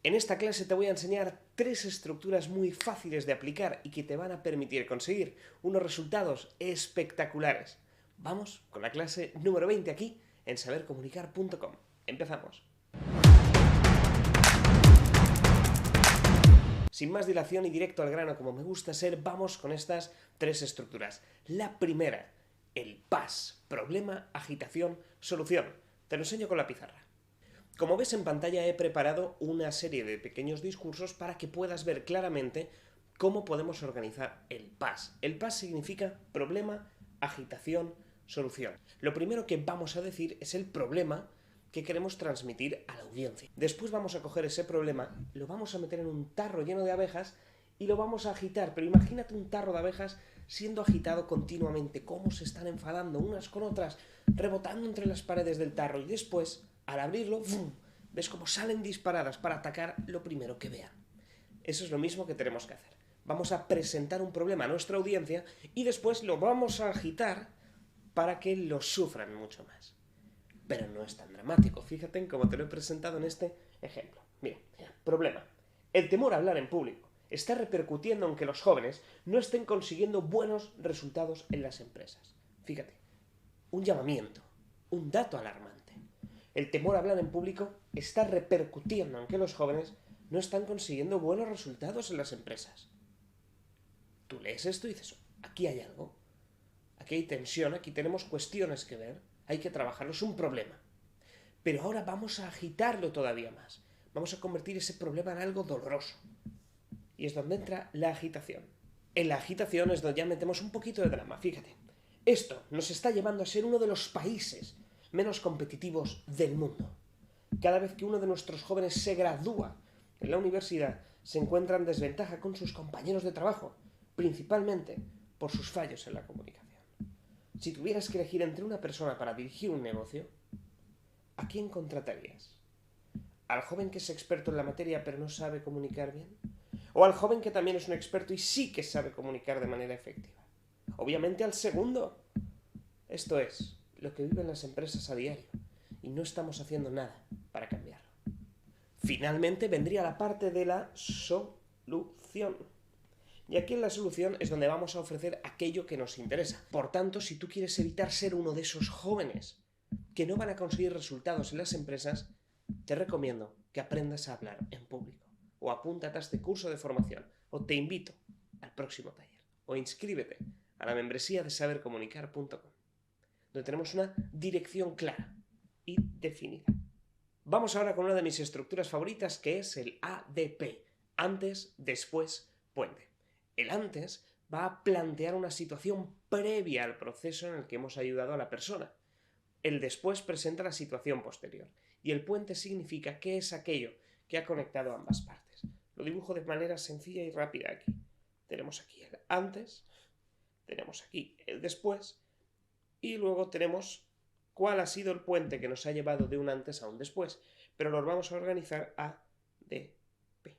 En esta clase te voy a enseñar 3 estructuras muy fáciles de aplicar y que te van a permitir conseguir unos resultados espectaculares. Vamos con la clase número 20 aquí en sabercomunicar.com. Empezamos. Sin más dilación y directo al grano como me gusta ser, vamos con estas 3 estructuras. La primera, el PAS, problema, agitación, solución. Te lo enseño con la pizarra. Como ves en pantalla he preparado una serie de pequeños discursos para que puedas ver claramente cómo podemos organizar el PAS. El PAS significa problema, agitación, solución. Lo primero que vamos a decir es el problema que queremos transmitir a la audiencia. Después vamos a coger ese problema, lo vamos a meter en un tarro lleno de abejas y lo vamos a agitar. Pero imagínate un tarro de abejas siendo agitado continuamente, cómo se están enfadando unas con otras, rebotando entre las paredes del tarro, y después, al abrirlo, ¡fum!, ves cómo salen disparadas para atacar lo primero que vean. Eso es lo mismo que tenemos que hacer. Vamos a presentar un problema a nuestra audiencia y después lo vamos a agitar para que lo sufran mucho más. Pero no es tan dramático, fíjate en cómo te lo he presentado en este ejemplo. Mira, problema. El temor a hablar en público está repercutiendo en que los jóvenes no estén consiguiendo buenos resultados en las empresas. Fíjate, un llamamiento, un dato alarmante. El temor a hablar en público está repercutiendo en que los jóvenes no están consiguiendo buenos resultados en las empresas. Tú lees esto y dices, aquí hay algo, aquí hay tensión, aquí tenemos cuestiones que ver, hay que trabajarlo, es un problema. Pero ahora vamos a agitarlo todavía más. Vamos a convertir ese problema en algo doloroso. Y es donde entra la agitación. En la agitación es donde ya metemos un poquito de drama, fíjate. Esto nos está llevando a ser uno de los países menos competitivos del mundo. Cada vez que uno de nuestros jóvenes se gradúa en la universidad, se encuentra en desventaja con sus compañeros de trabajo, principalmente por sus fallos en la comunicación. Si tuvieras que elegir entre una persona para dirigir un negocio, ¿a quién contratarías? ¿Al joven que es experto en la materia pero no sabe comunicar bien? ¿O al joven que también es un experto y sí que sabe comunicar de manera efectiva? Obviamente al segundo. Esto es lo que viven las empresas a diario y no estamos haciendo nada para cambiarlo. Finalmente vendría la parte de la solución. Y aquí en la solución es donde vamos a ofrecer aquello que nos interesa. Por tanto, si tú quieres evitar ser uno de esos jóvenes que no van a conseguir resultados en las empresas, te recomiendo que aprendas a hablar en público. O apúntate a este curso de formación. O te invito al próximo taller. O inscríbete a la membresía de sabercomunicar.com, donde tenemos una dirección clara y definida. Vamos ahora con una de mis estructuras favoritas, que es el ADP. Antes, después, puente. El antes va a plantear una situación previa al proceso en el que hemos ayudado a la persona. El después presenta la situación posterior. Y el puente significa qué es aquello que ha conectado ambas partes. Lo dibujo de manera sencilla y rápida aquí. Tenemos aquí el antes, tenemos aquí el después, y luego tenemos cuál ha sido el puente que nos ha llevado de un antes a un después. Pero los vamos a organizar A, D, P.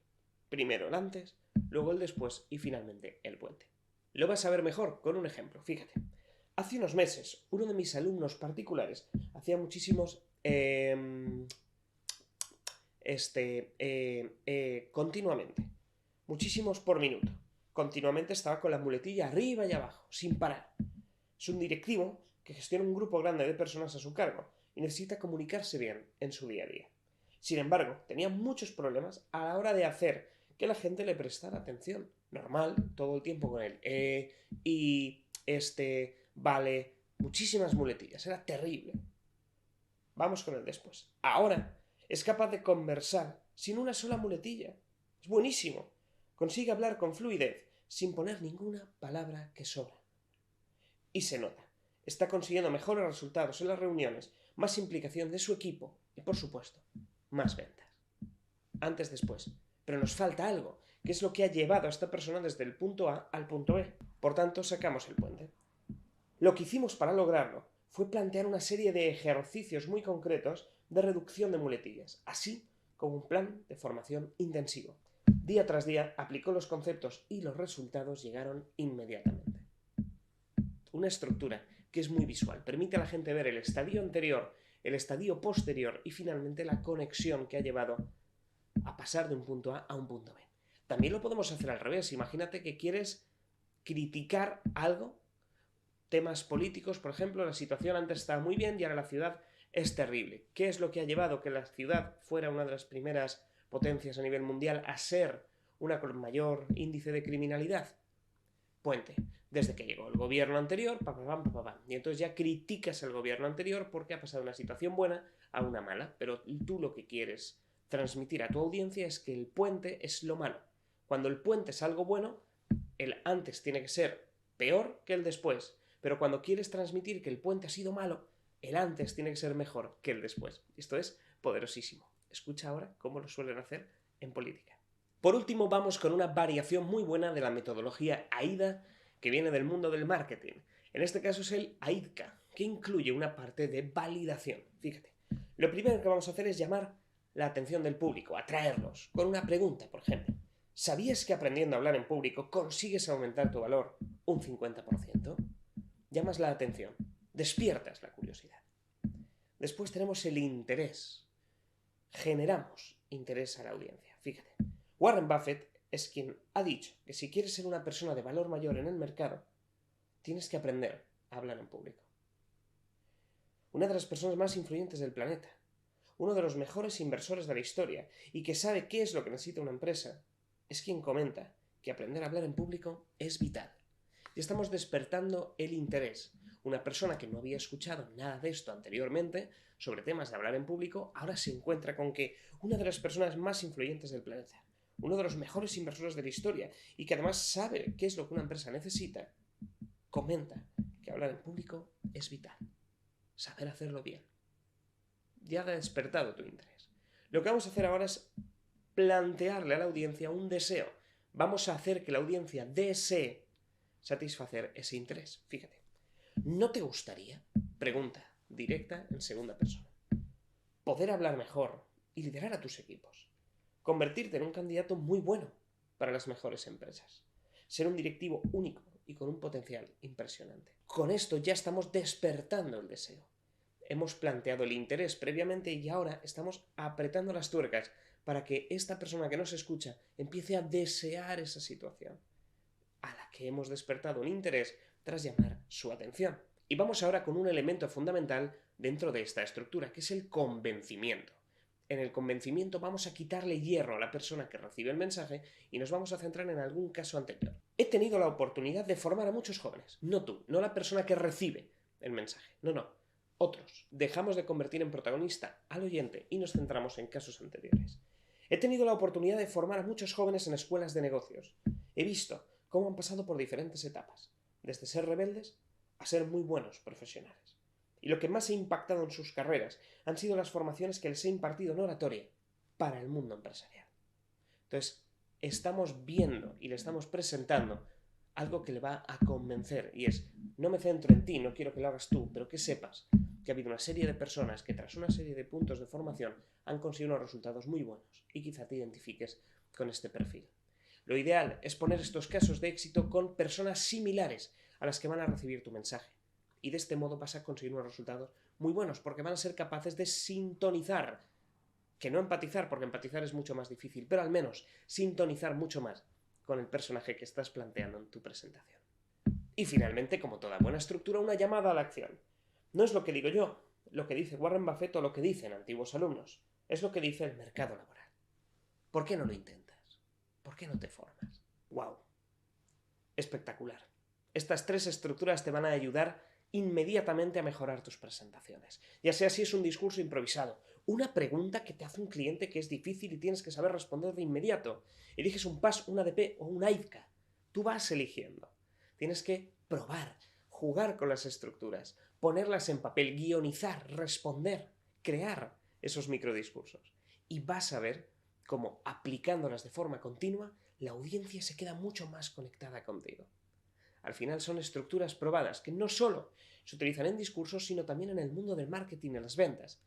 Primero el antes, luego el después y finalmente el puente. Lo vas a ver mejor con un ejemplo, fíjate. Hace unos meses, uno de mis alumnos particulares hacía muchísimos continuamente, muchísimos por minuto. Continuamente estaba con la muletilla arriba y abajo, sin parar. Es un directivo que gestiona un grupo grande de personas a su cargo y necesita comunicarse bien en su día a día. Sin embargo, tenía muchos problemas a la hora de hacer que la gente le prestara atención. Normal, todo el tiempo con él. Vale, muchísimas muletillas, era terrible. Vamos con el después. Ahora es capaz de conversar sin una sola muletilla. Es buenísimo. Consigue hablar con fluidez sin poner ninguna palabra que sobra. Y se nota. Está consiguiendo mejores resultados en las reuniones, más implicación de su equipo y, por supuesto, más ventas. Antes, después. Pero nos falta algo, que es lo que ha llevado a esta persona desde el punto A al punto B. Por tanto, sacamos el puente. Lo que hicimos para lograrlo fue plantear una serie de ejercicios muy concretos de reducción de muletillas, así como un plan de formación intensivo. Día tras día aplicó los conceptos y los resultados llegaron inmediatamente. Una estructura que es muy visual, permite a la gente ver el estadio anterior, el estadio posterior y finalmente la conexión que ha llevado a pasar de un punto A a un punto B. También lo podemos hacer al revés. Imagínate que quieres criticar algo, temas políticos, por ejemplo, la situación antes estaba muy bien y ahora la ciudad es terrible. ¿Qué es lo que ha llevado que la ciudad fuera una de las primeras potencias a nivel mundial a ser una con mayor índice de criminalidad? Puente. Desde que llegó el gobierno anterior, y entonces ya criticas al gobierno anterior porque ha pasado una situación buena a una mala, pero tú lo que quieres transmitir a tu audiencia es que el puente es lo malo. Cuando el puente es algo bueno, el antes tiene que ser peor que el después, pero cuando quieres transmitir que el puente ha sido malo, el antes tiene que ser mejor que el después. Esto es poderosísimo. Escucha ahora cómo lo suelen hacer en política. Por último, vamos con una variación muy buena de la metodología AIDA que viene del mundo del marketing. En este caso es el AIDCA, que incluye una parte de validación. Fíjate, lo primero que vamos a hacer es llamar la atención del público, atraerlos, con una pregunta, por ejemplo. ¿Sabías que aprendiendo a hablar en público consigues aumentar tu valor un 50%? Llamas la atención, despiertas la curiosidad. Después tenemos el interés. Generamos interés a la audiencia. Fíjate, Warren Buffett es quien ha dicho que si quieres ser una persona de valor mayor en el mercado, tienes que aprender a hablar en público. Una de las personas más influyentes del planeta, uno de los mejores inversores de la historia y que sabe qué es lo que necesita una empresa, es quien comenta que aprender a hablar en público es vital. Y estamos despertando el interés. Una persona que no había escuchado nada de esto anteriormente, sobre temas de hablar en público, ahora se encuentra con que una de las personas más influyentes del planeta, uno de los mejores inversores de la historia y que además sabe qué es lo que una empresa necesita, comenta que hablar en público es vital. Saber hacerlo bien. Ya ha despertado tu interés. Lo que vamos a hacer ahora es plantearle a la audiencia un deseo. Vamos a hacer que la audiencia desee satisfacer ese interés. Fíjate. ¿No te gustaría? Pregunta directa en segunda persona. Poder hablar mejor y liderar a tus equipos. Convertirte en un candidato muy bueno para las mejores empresas. Ser un directivo único y con un potencial impresionante. Con esto ya estamos despertando el deseo. Hemos planteado el interés previamente y ahora estamos apretando las tuercas para que esta persona que nos escucha empiece a desear esa situación a la que hemos despertado un interés tras llamar su atención. Y vamos ahora con un elemento fundamental dentro de esta estructura, que es el convencimiento. En el convencimiento vamos a quitarle hierro a la persona que recibe el mensaje y nos vamos a centrar en algún caso anterior. He tenido la oportunidad de formar a muchos jóvenes, no tú, no la persona que recibe el mensaje, no, otros. Dejamos de convertir en protagonista al oyente y nos centramos en casos anteriores. He tenido la oportunidad de formar a muchos jóvenes en escuelas de negocios. He visto cómo han pasado por diferentes etapas, desde ser rebeldes a ser muy buenos profesionales. Y lo que más ha impactado en sus carreras han sido las formaciones que les he impartido en oratoria para el mundo empresarial. Entonces, estamos viendo y le estamos presentando algo que le va a convencer y es, no me centro en ti, no quiero que lo hagas tú, pero que sepas que ha habido una serie de personas que tras una serie de puntos de formación han conseguido unos resultados muy buenos y quizá te identifiques con este perfil. Lo ideal es poner estos casos de éxito con personas similares a las que van a recibir tu mensaje. Y de este modo vas a conseguir unos resultados muy buenos porque van a ser capaces de sintonizar, que no empatizar, porque empatizar es mucho más difícil, pero al menos sintonizar mucho más con el personaje que estás planteando en tu presentación. Y finalmente, como toda buena estructura, una llamada a la acción. No es lo que digo yo, lo que dice Warren Buffett o lo que dicen antiguos alumnos, es lo que dice el mercado laboral. ¿Por qué no lo intentas? ¿Por qué no te formas? ¡Wow! Espectacular. Estas tres estructuras te van a ayudar inmediatamente a mejorar tus presentaciones. Ya sea si es un discurso improvisado, una pregunta que te hace un cliente que es difícil y tienes que saber responder de inmediato. Eliges un PAS, un ADP o un AIDCA. Tú vas eligiendo. Tienes que probar, jugar con las estructuras, ponerlas en papel, guionizar, responder, crear esos microdiscursos. Y vas a ver cómo aplicándolas de forma continua, la audiencia se queda mucho más conectada contigo. Al final son estructuras probadas que no solo se utilizan en discursos, sino también en el mundo del marketing y las ventas.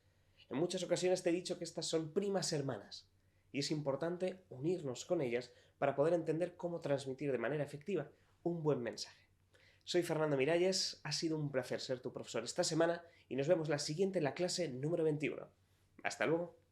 En muchas ocasiones te he dicho que estas son primas hermanas y es importante unirnos con ellas para poder entender cómo transmitir de manera efectiva un buen mensaje. Soy Fernando Miralles, ha sido un placer ser tu profesor esta semana y nos vemos la siguiente en la clase número 21. Hasta luego.